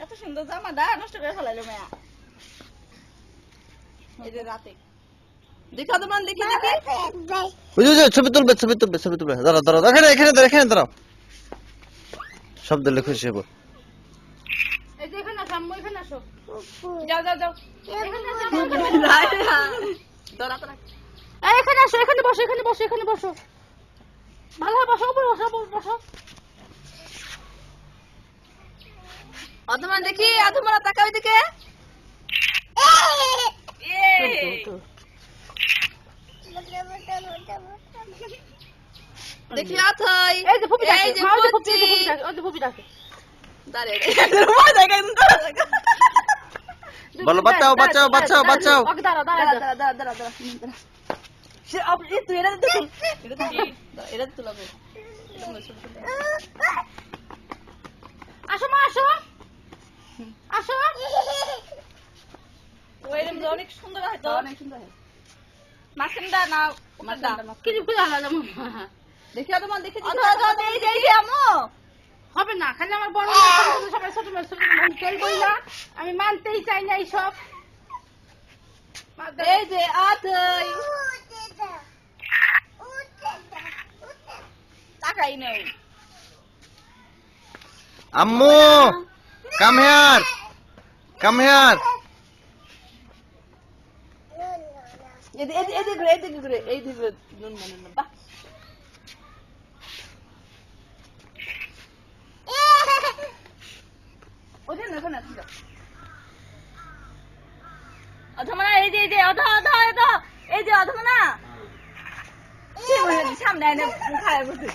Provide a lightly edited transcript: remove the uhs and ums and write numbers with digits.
এত সুন্দর জামাটা নষ্ট করে ফেলাইলো মেয়া। এই যে রাতে দেখা তো মান দেখি দেখি ওই যে ছবি তুলবে দাঁড়াও এখানে দাঁড়াও শব্দ লিখে খুশি হবো। এই যে এখানে আসো আম্মু এখানে আসো যাও এখানে আসো দৌড়াতে রাখ এই এখানে আসো এখানে বসো ভালো বসো বসো অধমান দেখি অধমান তাকা ওইদিকে দেখি আথাই এই যে ফুপি ডাকে ওই যে ফুপি ডাকে দাঁড়ায় বলো বাঁচাও ওকে দাঁড়া সে আপনি তুই এটা তুলাবো আসো মা আসো ওইরকম অনেক সুন্দর হয় তো অনেক সুন্দর হয় মাছটা না মাছটা কি খুলে আলাদা মামা দেখি তোমার দেখি এই আম্মু হবে না খালি আমার বড় সবাই ছোট খেল বই না আমি মানতেই চাই না এইসব এই যে আতই টাকাই নেই আম্মু কাম হিয়ার এদিকে ঘুরে নুন মানে না বাহ ওদের না কোন আছে অধমনা এই যে এই যে অধমনা সামনে এনে খায় বসে